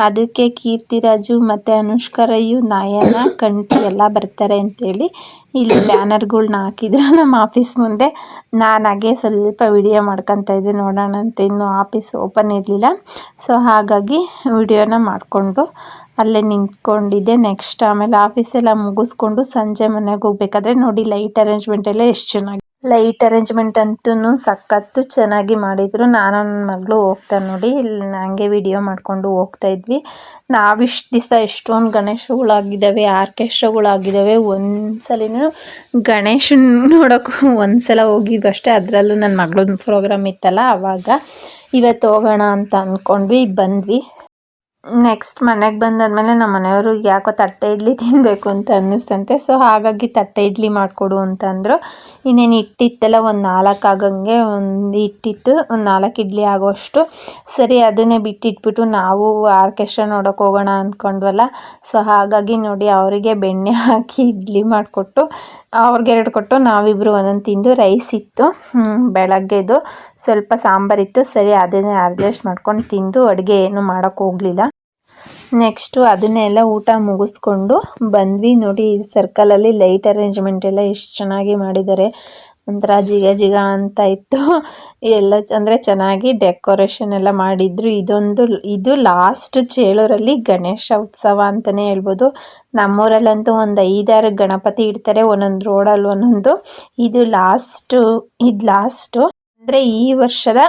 ಅದಕ್ಕೆ ಕೀರ್ತಿರಾಜು ಮತ್ತು ಅನುಷ್ಕಾ ರೈ, ನಯನ, ಕಂಠಿ ಎಲ್ಲ ಬರ್ತಾರೆ ಅಂತೇಳಿ ಇಲ್ಲಿ ಬ್ಯಾನರ್ಗಳ್ನ ಹಾಕಿದ್ರು ನಮ್ಮ ಆಫೀಸ್ ಮುಂದೆ. ನಾನು ಹಾಗೆ ಸ್ವಲ್ಪ ವಿಡಿಯೋ ಮಾಡ್ಕೊತಾ ಇದ್ದೆ, ನೋಡೋಣ ಅಂತ. ಇನ್ನೂ ಆಫೀಸ್ ಓಪನ್ ಇರಲಿಲ್ಲ, ಸೊ ಹಾಗಾಗಿ ವಿಡಿಯೋನ ಮಾಡಿಕೊಂಡು ಅಲ್ಲೇ ನಿಂತ್ಕೊಂಡಿದ್ದೆ. ನೆಕ್ಸ್ಟ್ ಆಮೇಲೆ ಆಫೀಸೆಲ್ಲ ಮುಗಿಸ್ಕೊಂಡು ಸಂಜೆ ಮನೆಗೆ ಹೋಗ್ಬೇಕಾದ್ರೆ ನೋಡಿ ಲೈಟ್ ಅರೇಂಜ್ಮೆಂಟ್ ಎಲ್ಲ ಎಷ್ಟು ಚೆನ್ನಾಗಿ, ಲೈಟ್ ಅರೇಂಜ್ಮೆಂಟ್ ಅಂತೂ ಸಖತ್ತು ಚೆನ್ನಾಗಿ ಮಾಡಿದರು. ನಾನು ನನ್ನ ಮಗಳು ಹೋಗ್ತಾ ನೋಡಿ ಹಂಗೆ ವಿಡಿಯೋ ಮಾಡಿಕೊಂಡು ಹೋಗ್ತಾ ಇದ್ವಿ. ನಾವಿಷ್ಟು ದಿವಸ ಎಷ್ಟೊಂದು ಗಣೇಶಗಳಾಗಿದ್ದಾವೆ, ಆರ್ಕೆಸ್ಟ್ರಾಗಳಾಗಿದ್ದಾವೆ. ಒಂದ್ಸಲಿನೂ ಗಣೇಶನ ನೋಡೋಕ್ಕೂ ಒಂದ್ಸಲ ಹೋಗಿದ್ವಿ ಅಷ್ಟೇ. ಅದರಲ್ಲೂ ನನ್ನ ಮಗಳದ್ದು ಪ್ರೋಗ್ರಾಮ್ ಇತ್ತಲ್ಲ ಆವಾಗ. ಇವತ್ತು ಹೋಗೋಣ ಅಂತ ಅಂದ್ಕೊಂಡ್ವಿ, ಬಂದ್ವಿ. ನೆಕ್ಸ್ಟ್ ಮನೆಗೆ ಬಂದಾದಮೇಲೆ ನಮ್ಮ ಮನೆಯವರು ಯಾಕೋ ತಟ್ಟೆ ಇಡ್ಲಿ ತಿನ್ನಬೇಕು ಅಂತ ಅನ್ನಿಸ್ತಂತೆ, ಸೊ ಹಾಗಾಗಿ ತಟ್ಟೆ ಇಡ್ಲಿ ಮಾಡಿಕೊಡು ಅಂತಂದರು. ಇನ್ನೇನು ಇಟ್ಟಿತ್ತೆಲ್ಲ ಒಂದು 4 ಆಗಂಗೆ ಒಂದು ಇಟ್ಟಿತ್ತು, ಒಂದು 4 ಇಡ್ಲಿ ಆಗೋಷ್ಟು. ಸರಿ ಅದನ್ನೇ ಬಿಟ್ಟಿಟ್ಬಿಟ್ಟು ನಾವು ಆರ್ಕೆಸ್ಟ್ರಾ ನೋಡೋಕೆ ಹೋಗೋಣ ಅಂದ್ಕೊಂಡ್ವಲ್ಲ, ಸೊ ಹಾಗಾಗಿ ನೋಡಿ ಅವರಿಗೆ ಬೆಣ್ಣೆ ಹಾಕಿ ಇಡ್ಲಿ ಮಾಡಿಕೊಟ್ಟು ಅವ್ರಿಗೆ 2 ಕೊಟ್ಟು ನಾವಿಬ್ಬರು ಒಂದೊಂದು ತಿಂದು. ರೈಸ್ ಇತ್ತು ಬೆಳಗ್ಗೆದು, ಸ್ವಲ್ಪ ಸಾಂಬಾರಿತ್ತು. ಸರಿ ಅದನ್ನೇ ಅಡ್ಜಸ್ಟ್ ಮಾಡ್ಕೊಂಡು ತಿಂದು ಅಡುಗೆ ಏನು ಮಾಡೋಕ್ಕೆ ಹೋಗಲಿಲ್ಲ. ನೆಕ್ಸ್ಟು ಅದನ್ನೆಲ್ಲ ಊಟ ಮುಗಿಸ್ಕೊಂಡು ಬಂದ್ವಿ. ನೋಡಿ ಸರ್ಕಲಲ್ಲಿ ಲೈಟ್ ಅರೇಂಜ್ಮೆಂಟ್ ಎಲ್ಲ ಎಷ್ಟು ಚೆನ್ನಾಗಿ ಮಾಡಿದ್ದಾರೆ, ಒಂಥರ ಜಿಗ ಅಂತ ಇತ್ತು ಎಲ್ಲ. ಅಂದರೆ ಚೆನ್ನಾಗಿ ಡೆಕೋರೇಷನ್ ಎಲ್ಲ ಮಾಡಿದ್ರು. ಇದು ಲಾಸ್ಟ್ ಚೇಳೂರಲ್ಲಿ ಗಣೇಶ ಉತ್ಸವ ಅಂತಲೇ ಹೇಳ್ಬೋದು. ನಮ್ಮೂರಲ್ಲಂತೂ ಒಂದು 5-6 ಗಣಪತಿ ಇಡ್ತಾರೆ, ಒಂದೊಂದು ರೋಡಲ್ಲಿ ಒಂದೊಂದು. ಇದು ಲಾಸ್ಟು ಅಂದರೆ ಈ ವರ್ಷದ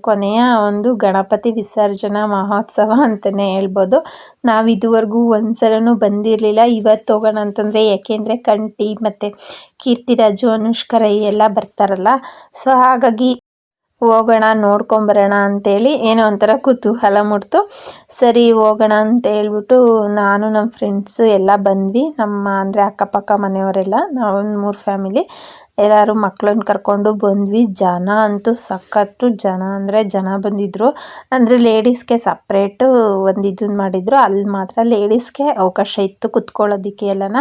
ಕೊನೆಯ ಒಂದು ಗಣಪತಿ ವಿಸರ್ಜನಾ ಮಹೋತ್ಸವ ಅಂತಲೇ ಹೇಳ್ಬೋದು. ನಾವು ಇದುವರೆಗೂ ಒಂದ್ಸಲನೂ ಬಂದಿರಲಿಲ್ಲ. ಇವತ್ತು ಹೋಗೋಣ ಅಂತಂದರೆ, ಯಾಕೆಂದರೆ ಕಂಠಿ ಮತ್ತು ಕೀರ್ತಿರಾಜು, ಅನುಷ್ಕಾ ರೈ ಎಲ್ಲ ಬರ್ತಾರಲ್ಲ, ಸೊ ಹಾಗಾಗಿ ಹೋಗೋಣ ನೋಡ್ಕೊಂಬರೋಣ ಅಂತೇಳಿ ಏನೋ ಒಂಥರ ಕುತೂಹಲ ಮೂಡ್ತು. ಸರಿ ಹೋಗೋಣ ಅಂತ ಹೇಳ್ಬಿಟ್ಟು ನಾನು ನಮ್ಮ ಫ್ರೆಂಡ್ಸು ಎಲ್ಲ ಬಂದ್ವಿ. ನಮ್ಮ ಅಂದರೆ ಅಕ್ಕಪಕ್ಕ ಮನೆಯವರೆಲ್ಲ, ನಾವು ಒಂದು 3 ಫ್ಯಾಮಿಲಿ ಎಲ್ಲರೂ ಮಕ್ಕಳನ್ನ ಕರ್ಕೊಂಡು ಬಂದ್ವಿ. ಜನ ಅಂತೂ ಸಖತ್ತು ಜನ ಬಂದಿದ್ದರು. ಅಂದರೆ ಲೇಡೀಸ್ಗೆ ಸಪ್ರೇಟು ಒಂದು ಇದನ್ನು ಮಾಡಿದರು, ಅಲ್ಲಿ ಮಾತ್ರ ಲೇಡೀಸ್ಗೆ ಅವಕಾಶ ಇತ್ತು ಕುತ್ಕೊಳ್ಳೋದಕ್ಕೆ ಎಲ್ಲನ.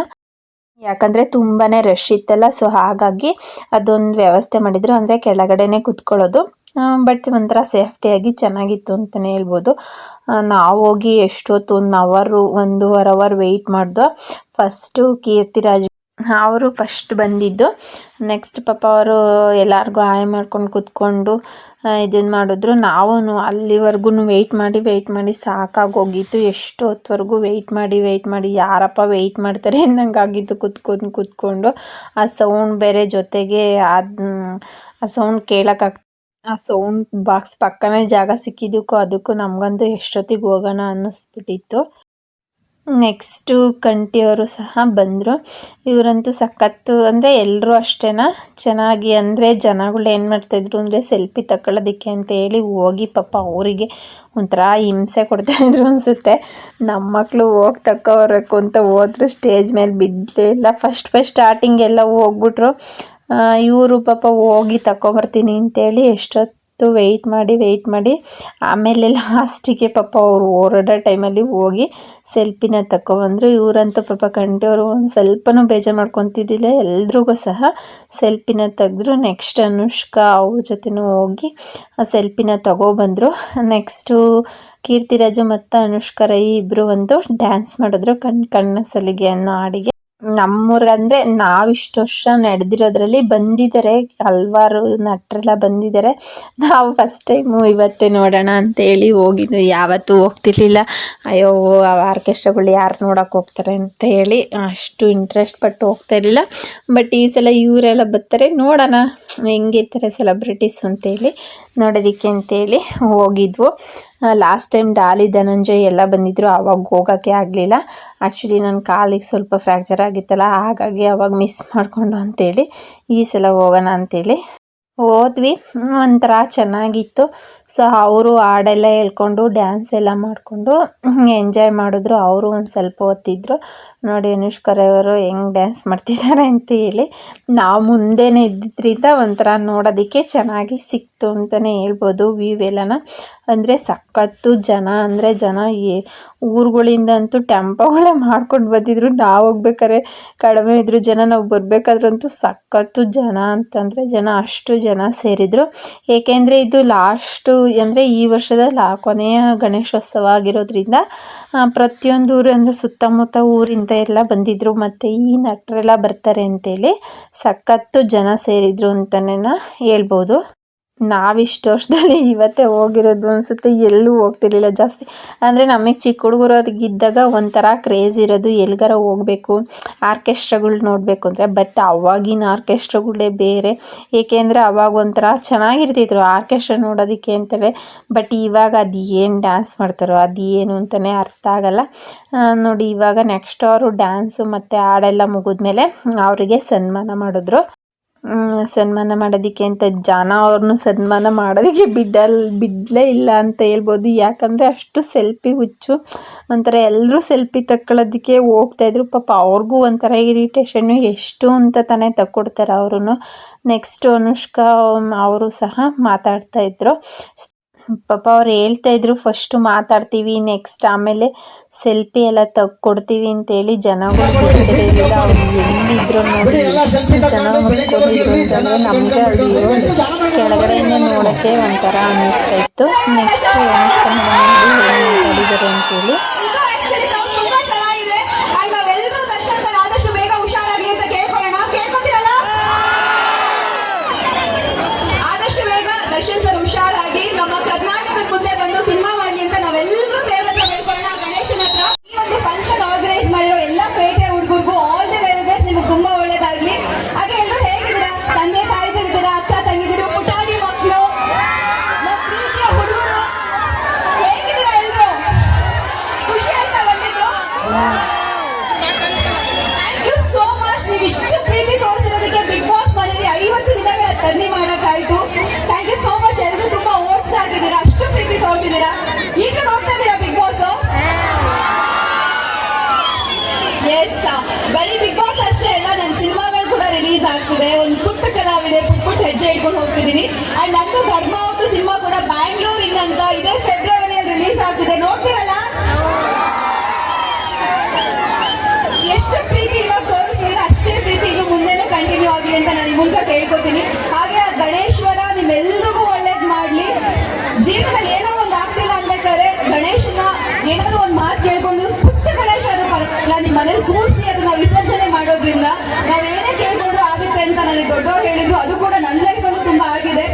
ಯಾಕಂದರೆ ತುಂಬಾ ರಶ್ ಇತ್ತಲ್ಲ, ಸೊ ಹಾಗಾಗಿ ಅದೊಂದು ವ್ಯವಸ್ಥೆ ಮಾಡಿದರು. ಅಂದರೆ ಕೆಳಗಡೆನೇ ಕುತ್ಕೊಳ್ಳೋದು, ಬಟ್ ಒಂಥರ ಸೇಫ್ಟಿಯಾಗಿ ಚೆನ್ನಾಗಿತ್ತು ಅಂತಲೇ ಹೇಳ್ಬೋದು. ನಾವು ಹೋಗಿ ಎಷ್ಟೊತ್ತು 1.5 ಅವರ್ ವೆಯ್ಟ್ ಮಾಡಿದ್ವು. ಫಸ್ಟು ಕೀರ್ತಿರಾಜ್ ಅವರು ಫಸ್ಟ್ ಬಂದಿದ್ದು. ನೆಕ್ಸ್ಟ್ ಪಾಪ ಅವರು ಎಲ್ಲರಿಗೂ ಹಾಯ್ ಮಾಡ್ಕೊಂಡು ಕೂತ್ಕೊಂಡು ಇದನ್ನು ಮಾಡಿದ್ರು. ನಾವು ಅಲ್ಲಿವರೆಗೂ ವೆಯ್ಟ್ ಮಾಡಿ ಸಾಕಾಗೋಗಿತ್ತು. ಎಷ್ಟು ಹೊತ್ತವರೆಗೂ ವೆಯ್ಟ್ ಮಾಡಿ ಯಾರಪ್ಪ ವೆಯ್ಟ್ ಮಾಡ್ತಾರೆ ಅಂದಂಗೆ ಆಗಿತ್ತು ಕೂತ್ಕೊಂಡು. ಆ ಸೌಂಡ್ ಬೇರೆ ಜೊತೆಗೆ ಆ ಸೌಂಡ್ ಆ ಸೌಂಡ್ ಬಾಕ್ಸ್ ಪಕ್ಕನೇ ಜಾಗ ಸಿಕ್ಕಿದ್ದಕ್ಕೂ ಅದಕ್ಕೂ ನಮಗಂತೂ ಎಷ್ಟೊತ್ತಿಗೆ ಹೋಗೋಣ ಅನ್ನಿಸ್ಬಿಟ್ಟಿತ್ತು. ನೆಕ್ಸ್ಟು ಕಂಠಿಯವರು ಸಹ ಬಂದರು. ಇವರಂತೂ ಸಖತ್ತು, ಅಂದರೆ ಎಲ್ಲರೂ ಅಷ್ಟೇ ಚೆನ್ನಾಗಿ, ಅಂದರೆ ಜನಗಳು ಏನು ಮಾಡ್ತಾಯಿದ್ರು ಅಂದರೆ ಸೆಲ್ಫಿ ತಗೊಳ್ಳೋದಕ್ಕೆ ಅಂತ ಹೇಳಿ ಹೋಗಿ ಪಾಪ ಅವರಿಗೆ ಒಂಥರ ಹಿಂಸೆ ಕೊಡ್ತಾಯಿದ್ರು ಅನಿಸುತ್ತೆ. ನಮ್ಮ ಮಕ್ಕಳು ಹೋಗಿ ತಗೊಬರ್ಬೇಕು ಅಂತ ಹೋದ್ರು, ಸ್ಟೇಜ್ ಮೇಲೆ ಬಿಡಲೇ ಇಲ್ಲ. ಫಸ್ಟ್ ಸ್ಟಾರ್ಟಿಂಗ್ ಎಲ್ಲ ಹೋಗ್ಬಿಟ್ರು. ಇವರು ಪಾಪ ಹೋಗಿ ತಗೊಬರ್ತೀನಿ ಅಂತೇಳಿ ಎಷ್ಟೊತ್ತು ವೆಯ್ಟ್ ಮಾಡಿ ಆಮೇಲೆ ಲಾಸ್ಟಿಗೆ ಪಾಪ ಅವರು ಹೊರಡೋ ಟೈಮಲ್ಲಿ ಹೋಗಿ ಸೆಲ್ಫಿನ ತಗೊಬಂದರು. ಇವರಂತೂ ಪಾಪ ಕಂಠಿಯವರು ಒಂದು ಸ್ವಲ್ಪನೂ ಬೇಜಾರು ಮಾಡ್ಕೊತಿದ್ದಿಲ್ಲ, ಎಲ್ರಿಗೂ ಸಹ ಸೆಲ್ಫಿನ ತೆಗೆದ್ರು. ನೆಕ್ಸ್ಟ್ ಅನುಷ್ಕಾ ಅವ್ರ ಜೊತೆನೂ ಹೋಗಿ ಆ ಸೆಲ್ಫಿನ ತಗೊಬಂದರು. ನೆಕ್ಸ್ಟು ಕೀರ್ತಿರಾಜು ಮತ್ತು ಅನುಷ್ಕಾ ರೈ ಇಬ್ಬರು ಒಂದು ಡ್ಯಾನ್ಸ್ ಮಾಡಿದ್ರು, ಕಣ್ಣ ಸಲಿಗೆ ಅನ್ನೋ ಹಾಡಿಗೆ. ನಮ್ಮೂರಿಗಂದರೆ ನಾವಿಷ್ಟು ವರ್ಷ ನಡೆದಿರೋದ್ರಲ್ಲಿ ಬಂದಿದ್ದಾರೆ, ಹಲವಾರು ನಟರೆಲ್ಲ ಬಂದಿದ್ದಾರೆ. ನಾವು ಫಸ್ಟ್ ಟೈಮು ಇವತ್ತೇ ನೋಡೋಣ ಅಂತೇಳಿ ಹೋಗಿದ್ವಿ. ಯಾವತ್ತೂ ಹೋಗ್ತಿರ್ಲಿಲ್ಲ. ಅಯ್ಯೋ ಆರ್ಕೆಸ್ಟ್ರಾಗಳು ಯಾರು ನೋಡೋಕೆ ಹೋಗ್ತಾರೆ ಅಂತ ಹೇಳಿ ಅಷ್ಟು ಇಂಟ್ರೆಸ್ಟ್ ಪಟ್ಟು ಹೋಗ್ತಾ ಇರಲಿಲ್ಲ. ಬಟ್ ಈ ಸಲ ಇವರೆಲ್ಲ ಬರ್ತಾರೆ, ನೋಡೋಣ ಹೆಂಗಿರ್ತಾರೆ ಸೆಲೆಬ್ರಿಟೀಸ್ ಅಂತೇಳಿ ನೋಡೋದಕ್ಕೆ ಅಂತೇಳಿ ಹೋಗಿದ್ವು. ಲಾಸ್ಟ್ ಟೈಮ್ ಡಾಲಿ ಧನಂಜಯ್ ಎಲ್ಲ ಬಂದಿದ್ದರು, ಆವಾಗ ಹೋಗೋಕ್ಕೆ ಆಗಲಿಲ್ಲ. ಆ್ಯಕ್ಚುಲಿ ನನ್ನ ಕಾಲಿಗೆ ಸ್ವಲ್ಪ ಫ್ರ್ಯಾಕ್ಚರ್ ಆಗಿತ್ತಲ್ಲ, ಹಾಗಾಗಿ ಅವಾಗ ಮಿಸ್ ಮಾಡಿಕೊಂಡು ಅಂತೇಳಿ ಈ ಸಲ ಹೋಗೋಣ ಅಂತೇಳಿ ಹೋದ್ವಿ. ಒಂಥರ ಚೆನ್ನಾಗಿತ್ತು. ಸೊ ಅವರು ಹಾಡೆಲ್ಲ ಹೇಳ್ಕೊಂಡು ಡ್ಯಾನ್ಸ್ ಎಲ್ಲ ಮಾಡಿಕೊಂಡು ಎಂಜಾಯ್ ಮಾಡಿದ್ರು. ಅವರು ಒಂದು ಸ್ವಲ್ಪ ಹೊತ್ತಿದ್ರು. ನೋಡಿ ಅನುಷ್ಕಾ ರೈ ಅವರು ಹೆಂಗೆ ಡ್ಯಾನ್ಸ್ ಮಾಡ್ತಿದ್ದಾರೆ ಅಂತ ಹೇಳಿ. ನಾವು ಮುಂದೆನೇ ಇದ್ದಿದ್ದರಿಂದ ಒಂಥರ ನೋಡೋದಕ್ಕೆ ಚೆನ್ನಾಗಿ ಸಿಕ್ತು ಅಂತಲೇ ಹೇಳ್ಬೋದು. ವ್ಯೂ ಎಲ್ಲನ ಅಂದರೆ ಸಖತ್ತು ಜನ ಅಂದರೆ ಜನ ಊರುಗಳಿಂದಂತೂ ಟೆಂಪೋಗಳೇ ಮಾಡ್ಕೊಂಡು ಬಂದಿದ್ರು. ನಾವು ಹೋಗ್ಬೇಕಾದ್ರೆ ಕಡಿಮೆ ಇದ್ರು ಜನ, ನಾವು ಬರಬೇಕಾದ್ರಂತೂ ಸಖತ್ತು ಜನ ಅಂತಂದರೆ ಜನ, ಅಷ್ಟು ಜನ ಸೇರಿದರು. ಏಕೆಂದರೆ ಇದು ಲಾಸ್ಟು ಅಂದರೆ ಈ ವರ್ಷದ ಕೊನೆಯ ಗಣೇಶೋತ್ಸವ ಆಗಿರೋದ್ರಿಂದ ಪ್ರತಿಯೊಂದು ಊರು ಅಂದರೆ ಸುತ್ತಮುತ್ತ ಊರಿಂದ ಎಲ್ಲ ಬಂದಿದ್ದರು. ಮತ್ತು ಈ ನಟರೆಲ್ಲ ಬರ್ತಾರೆ ಅಂತೇಳಿ ಸಖತ್ತು ಜನ ಸೇರಿದರು ಅಂತಲೇ ಹೇಳ್ಬೋದು. ನಾವಿಷ್ಟು ವರ್ಷದಲ್ಲಿ ಇವತ್ತೇ ಹೋಗಿರೋದು ಅನಿಸುತ್ತೆ. ಎಲ್ಲೂ ಹೋಗ್ತಿರ್ಲಿಲ್ಲ ಜಾಸ್ತಿ. ಅಂದರೆ ನಮಗೆ ಚಿಕ್ಕ ಹುಡುಗರಾಗಿದ್ದಾಗ ಒಂಥರ ಕ್ರೇಜ್ ಇರೋದು ಎಲ್ಗಾರ ಹೋಗಬೇಕು, ಆರ್ಕೆಸ್ಟ್ರಾಗಳು ನೋಡಬೇಕು ಅಂದರೆ. ಬಟ್ ಅವಾಗಿನ ಆರ್ಕೆಸ್ಟ್ರಾಗಳೇ ಬೇರೆ. ಏಕೆಂದರೆ ಅವಾಗ ಒಂಥರ ಚೆನ್ನಾಗಿರ್ತಿದ್ರು ಆರ್ಕೆಸ್ಟ್ರಾ ನೋಡೋದಕ್ಕೆ ಅಂತೇಳಿ. ಬಟ್ ಇವಾಗ ಅದು ಏನು ಡ್ಯಾನ್ಸ್ ಮಾಡ್ತಾರೋ ಅದು ಏನು ಅಂತಲೇ ಅರ್ಥ ಆಗಲ್ಲ. ನೋಡಿ ಇವಾಗ ನೆಕ್ಸ್ಟ್ ಅವರು ಡ್ಯಾನ್ಸು ಮತ್ತು ಹಾಡೆಲ್ಲ ಮುಗಿದ್ಮೇಲೆ ಅವರಿಗೆ ಸನ್ಮಾನ ಮಾಡಿದ್ರು. ಸನ್ಮಾನ ಮಾಡೋದಕ್ಕೆ ಅಂತ ಜನ ಅವ್ರನ್ನೂ ಸನ್ಮಾನ ಮಾಡೋದಕ್ಕೆ ಬಿಡಲೇ ಇಲ್ಲ ಅಂತ ಹೇಳ್ಬೋದು. ಯಾಕಂದರೆ ಅಷ್ಟು ಸೆಲ್ಫಿ ಹುಚ್ಚು, ಒಂಥರ ಎಲ್ಲರೂ ಸೆಲ್ಫಿ ತಕ್ಕೊಳ್ಳೋದಕ್ಕೆ ಹೋಗ್ತಾಯಿದ್ರು. ಪಾಪ ಅವ್ರಿಗೂ ಒಂಥರ ಇರಿಟೇಷನ್ನು, ಎಷ್ಟು ಅಂತ ತಾನೇ ತಕ್ಕೊಡ್ತಾರೆ ಅವರು. ನೆಕ್ಸ್ಟು ಅನುಷ್ಕಾ ಅವರು ಸಹ ಮಾತಾಡ್ತಾಯಿದ್ರು. ಪಾಪ ಅವ್ರು ಹೇಳ್ತಾಯಿದ್ರು ಫಸ್ಟು ಮಾತಾಡ್ತೀವಿ, ನೆಕ್ಸ್ಟ್ ಆಮೇಲೆ ಸೆಲ್ಫಿ ಎಲ್ಲ ತಕ್ಕೊಡ್ತೀವಿ ಅಂತೇಳಿ. ಜನಗಳು ಬಿಡ್ತಿರಲಿಲ್ಲ. ಅವ್ರು ಎಲ್ಲಿದ್ರು ನೋಡಿ ಎಷ್ಟು ಜನ ಮುಚ್ಕೊಂಡಿದ್ರು ಅಂತಂದರೆ ನಮಗೆ ಅದು ಕೆಳಗಡೆಯಿಂದ ನೋಡೋಕ್ಕೆ ಒಂಥರ ಅನ್ನಿಸ್ತಾ ಇತ್ತು. ನೆಕ್ಸ್ಟ್ ಅನುಷ್ಕಾ ಮಾತಾಡಿದ್ದಾರೆ ಅಂತೇಳಿ. ಇದು actually sound ತುಂಬಾ ಚೆನ್ನಾಗಿದೆ. And ನಾವೆಲ್ಲರೂ ದರ್ಶನ್ ಸರ್ ಆದಷ್ಟು ಬೇಗ ಹುಷಾರಾಗ್ಲಿ ಅಂತ ಕೇಳ್ಕೊಳ್ಳೋಣ. ಕೇಳ್ಕೊತೀರಲ್ಲ? ಆದಷ್ಟು ಬೇಗ ದರ್ಶನ್ ಸರ್ ಹುಷಾರಾಗಿ ನಮ್ಮ ಕರ್ನಾಟಕದ ಮುಂದೆ ಬಂದು ಸಿನಿಮಾ ಮಾಡ್ಲಿ ಅಂತ ನಾವೆಲ್ಲರೂ ದೇವರ ಹತ್ರ ಬೇಡ್ಕೊಳ್ಳೋಣ, ಗಣೇಶನ ಹತ್ರ. ಈ ಒಂದು ಫಂಕ್ಷನ್ ಆರ್ಗನೈಸ್ ಮಾಡಿರೋ ಎಲ್ಲ ಪೇಟೆ ಹುಡುಗರಿಗೂ ಆಲ್ ದಿ ವೆರಿ ಬೆಸ್ಟ್. ನಿಮ್ಗೆ ತುಂಬಾ ಒಳ್ಳೇದಾಗ್ಲಿ. ಹಾಗೆ ಎಲ್ಲರೂ ಹೇಗಿದ್ದೀರಾ? ತಂದೆ ತಾಯಿದಿದ್ದೀರಾ, ಅಕ್ಕ ತಂಗಿದಿರು, ಪುಟಾಣಿ ಮಕ್ಕಳು, ನಮ್ಮ ಪ್ರೀತಿಯ ಹುಡುಗರು ಹೇಗಿದ್ದೀರಾ? ಎಲ್ಲರೂ ಖುಷಿ ಆಯ್ತಾ ಬಂದಿದ್ದು? Thank you so much. ನೀವು ಇಷ್ಟು ಪ್ರೀತಿ ತೋರಿಸಿರೋದಕ್ಕೆ ಬಿಗ್ ಬಾಸ್ ಮನೆಯಲ್ಲಿ 50 ದಿನಗಳ ಟರ್ನಿ ಮಾಡೋಕ್ಕಾಯ್ತು. Thank you so much. ಎಲ್ಲರೂ ತುಂಬಾ ಓಟ್ಸ್ ಆಗಿದ್ದೀರಾ, ಅಷ್ಟು ಪ್ರೀತಿ ತೋರಿಸಿದ್ದೀರಾ. ಈಗ ನೋಡ್ತಾ ಇದ್ದೀರಾ ಬಿಗ್ ಬಾಸ್? ಎಸ್, ಬರೀ ಬಿಗ್ ಬಾಸ್ ಅಷ್ಟೇ ಅಲ್ಲ, ನನ್ನ ಸಿನಿಮಾಗಳು ಕೂಡ ರಿಲೀಸ್ ಆಗ್ತಿದೆ. ಒಂದು ಪುಟ್ಟ ಕಲಾವಿದೆ, ಪುಟ್ಟ ಹೆಜ್ಜೆ ಇಟ್ಕೊಂಡು ಹೋಗ್ತಿದ್ದೀನಿ. ಅಂಡ್ ನಂದು ಧರ್ಮ ಔಟು ಸಿನಿಮಾ ಕೂಡ ಬ್ಯಾಂಗ್ಳೂರಿಂದ ಅಂತ ಇದೇ ಫೆಬ್ರವರಿಯಲ್ಲಿ ರಿಲೀಸ್ ಆಗ್ತಿದೆ. ನೋಡ್ತೀರಲ್ಲ? ಎಷ್ಟು ಪ್ರೀತಿ ಇವಾಗ ತೋರಿಸ್ತೀರಾ ಅಷ್ಟೇ ಪ್ರೀತಿ ಇನ್ನು ಮುಂದೆನೂ ಕಂಟಿನ್ಯೂ ಆಗಲಿ ಅಂತ ನಾನು ಮೂಲಕ ಕೇಳ್ಕೊತೀನಿ. ಹಾಗೆ ಆ ಗಣೇಶ್ವರ ನಿಮ್ಮೆಲ್ರಿಗೂ ಒಳ್ಳೇದು ಮಾಡಲಿ. ಜೀವನದಲ್ಲಿ ಏನೋ ಒಂದು ಆಗ್ತಿಲ್ಲ ಅನ್ಬೇಕಾದ್ರೆ ಗಣೇಶನ ಏನಾದ್ರು ಒಂದು ಮಾತು ಕೇಳ್ಕೊಂಡು ಪುಟ್ಟ ಗಣೇಶ ಪರವಾಗಿಲ್ಲ ನಿಮ್ಮ ಮನೇಲಿ ಕೂರಿಸಿ ಅದನ್ನ ವಿಸರ್ಜನೆ ಮಾಡೋದ್ರಿಂದ ನಾವು ಏನೇ ಕೇಳ್ಕೊಂಡ್ರು ಆಗುತ್ತೆ ಅಂತ ನನಗೆ ದೊಡ್ಡವ್ರು ಹೇಳಿದ್ರು. ಅದು ಕೂಡ ನನ್ನ ಲೈಫಲ್ಲೂ ತುಂಬಾ ಆಗಿದೆ.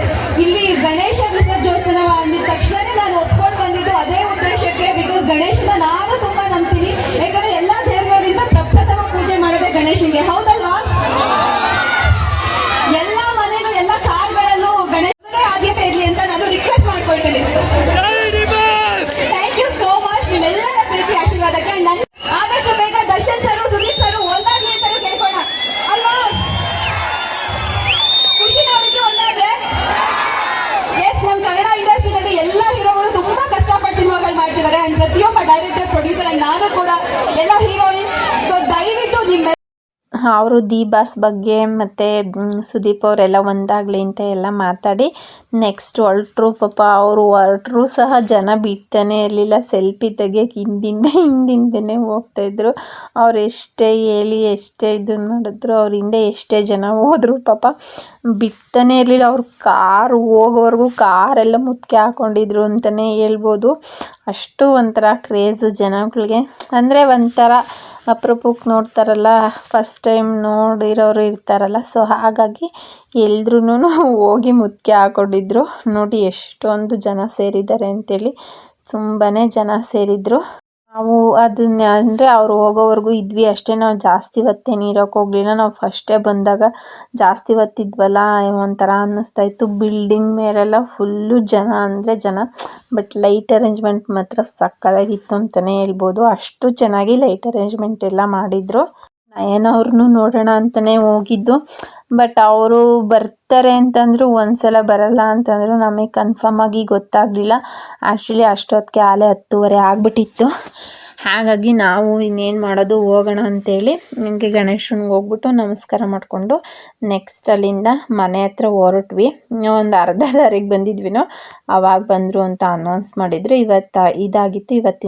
ಇಲ್ಲಿ ಗಣೇಶ ವಿಸರ್ಜೋತ್ಸವ ಅಂದಿದ ತಕ್ಷಣನೇ ನಾನು ಒಪ್ಕೊಂಡು ಬಂದಿದ್ದು ಅದೇ ಉದ್ದೇಶಕ್ಕೆ. ಬಿಕಾಸ್ ಗಣೇಶನ ನಾನು ತುಂಬಾ ನಂಬ್ತೀನಿ. ಯಾಕಂದ್ರೆ ಎಲ್ಲಾ ದೇವರುಗಳಿಂದ ಪ್ರಪ್ರಥಮ ಪೂಜೆ ಮಾಡೋದೇ ಗಣೇಶನಿಗೆ, ಹೌದಲ್ವಾ? ಎಲ್ಲಾ ಮನೆಗೂ ಎಲ್ಲ ಕಾರ್ಗಳಲ್ಲೂ ಗಣೇಶನೇ ಆದ್ಯತೆ ಇರ್ಲಿ ಅಂತ ನಾನು ರಿಕ್ವೆಸ್ಟ್ ಮಾಡ್ಕೊಳ್ತೀನಿ. ಥ್ಯಾಂಕ್ ಯು ಸೋ ಮಚ್ ನಿಮ್ಮೆಲ್ಲರ ಪ್ರೀತಿ ಆಶೀರ್ವಾದಕ್ಕೆ. ನನ್ನ ಆದಷ್ಟು ಬೇಗ ದರ್ಶನ್ ಸರ್, ಸುದೀಪ್ ಸರ್ ಒಂದಾಗ್ಲಿ ಅಂತ ಕೇಳ್ಕೋಣ ಅಲ್ವಾ? ಖುಷಿನವರಿಗೆ ಒಂದಾದ್ರೆ. ಎಸ್, ನಮ್ಮ ಕನ್ನಡ ಇಂಡಸ್ಟ್ರಿಯಲ್ಲಿ ಎಲ್ಲ ಹೀರೋಗಳು ತುಂಬಾ ಕಷ್ಟಪಟ್ಟು ಸಿನಿಮಾಗಳು ಮಾಡ್ತಿದ್ದಾರೆ. ಅಂಡ್ ಪ್ರತಿಯೊಬ್ಬ ಡೈರೆಕ್ಟರ್, ಪ್ರೊಡ್ಯೂಸರ್ ಅಂಡ್ ನಾನು ಕೂಡ ಎಲ್ಲ ಹೀರೋಯಿನ್ಸ್. ಸೊ ದಯವಿಟ್ಟು ನಿಮ್ಮ ಅವರು ದಿ ಬಾಸ್ ಬಗ್ಗೆ ಮತ್ತು ಸುದೀಪ್ ಅವರೆಲ್ಲ ಒಂದಾಗಲಿ ಅಂತ ಎಲ್ಲ ಮಾತಾಡಿ ನೆಕ್ಸ್ಟ್ ಹೊರಟ್ರು. ಪಾಪ ಅವರು ಹೊರಟ್ರು ಸಹ ಜನ ಬಿಡ್ತಾನೆ ಇರಲಿಲ್ಲ. ಸೆಲ್ಫಿ ತೆಗಿಯೋಕ್ಕೆ ಹಿಂದಿಂದನೇ ಹೋಗ್ತಾಯಿದ್ರು. ಅವ್ರು ಎಷ್ಟೇ ಹೇಳಿ ಎಷ್ಟೇ ಇದನ್ನು ಮಾಡಿದ್ರು ಅವ್ರ ಹಿಂದೆ ಎಷ್ಟೇ ಜನ ಹೋದ್ರು ಪಾಪ ಬಿಡ್ತಾನೆ ಇರಲಿಲ್ಲ. ಅವ್ರು ಕಾರು ಹೋಗೋವರೆಗೂ ಕಾರೆಲ್ಲ ಮುತ್ತಿಗೆ ಹಾಕ್ಕೊಂಡಿದ್ರು ಅಂತಲೇ ಹೇಳ್ಬೋದು. ಅಷ್ಟು ಒಂಥರ ಕ್ರೇಜು ಜನಗಳಿಗೆ. ಅಂದರೆ ಒಂಥರ ಅಪರೂಪಕ್ಕೆ ನೋಡ್ತಾರಲ್ಲ, ಫಸ್ಟ್ ಟೈಮ್ ನೋಡಿರೋರು ಇರ್ತಾರಲ್ಲ. ಸೊ ಹಾಗಾಗಿ ಎಲ್ರೂ ಹೋಗಿ ಮುತ್ತಿಗೆ ಹಾಕ್ಕೊಂಡಿದ್ರು. ನೋಡಿ ಎಷ್ಟೊಂದು ಜನ ಸೇರಿದ್ದಾರೆ ಅಂತೇಳಿ, ತುಂಬಾ ಜನ ಸೇರಿದ್ರು. ನಾವು ಅದನ್ನ ಅಂದರೆ ಅವ್ರು ಹೋಗೋವರೆಗೂ ಇದ್ವಿ ಅಷ್ಟೇ. ನಾವು ಜಾಸ್ತಿ ಹೊತ್ತೇನು ಇರೋಕೆ ಹೋಗಲಿಲ್ಲ. ನಾವು ಫಸ್ಟೇ ಬಂದಾಗ ಜಾಸ್ತಿ ಹೊತ್ತಿದ್ವಲ್ಲ, ಒಂಥರ ಅನ್ನಿಸ್ತಾ ಇತ್ತು. ಬಿಲ್ಡಿಂಗ್ ಮೇಲೆಲ್ಲ ಫುಲ್ಲು ಜನ ಅಂದರೆ ಜನ. ಬಟ್ ಲೈಟ್ ಅರೇಂಜ್ಮೆಂಟ್ ಮಾತ್ರ ಸಕ್ಕತ್ತಾಗಿತ್ತು ಅಂತಲೇ ಹೇಳ್ಬೋದು. ಅಷ್ಟು ಚೆನ್ನಾಗಿ ಲೈಟ್ ಅರೇಂಜ್ಮೆಂಟ್ ಎಲ್ಲ ಮಾಡಿದರು. ನಯನ ಅವ್ರನ್ನೂ ನೋಡೋಣ ಅಂತಲೇ ಹೋಗಿದ್ದು. ಬಟ್ ಅವರು ಬರ್ತಾರೆ ಅಂತಂದರು, ಒಂದ್ಸಲ ಬರಲ್ಲ ಅಂತಂದರು. ನಮಗೆ ಕನ್ಫರ್ಮ್ ಆಗಿ ಗೊತ್ತಾಗಲಿಲ್ಲ. ಆ್ಯಕ್ಚುಲಿ ಅಷ್ಟೊತ್ತಿಗೆ ಆಲೆ 10:30 ಆಗಿಬಿಟ್ಟಿತ್ತು. ಹಾಗಾಗಿ ನಾವು ಇನ್ನೇನು ಮಾಡೋದು, ಹೋಗೋಣ ಅಂತೇಳಿ ಹಿಂಗೆ ಗಣೇಶನಿಗೆ ಹೋಗ್ಬಿಟ್ಟು ನಮಸ್ಕಾರ ಮಾಡಿಕೊಂಡು ನೆಕ್ಸ್ಟ್ ಅಲ್ಲಿಂದ ಮನೆ ಹತ್ರ ಹೊರಟ್ವಿ. ಒಂದು ಅರ್ಧ ದಾರಿಗೆ ಬಂದಿದ್ವಿನೋ ಆವಾಗ ಬಂದರು ಅಂತ ಅನೌನ್ಸ್ ಮಾಡಿದರು. ಇದಾಗಿತ್ತು ಇವತ್ತಿನ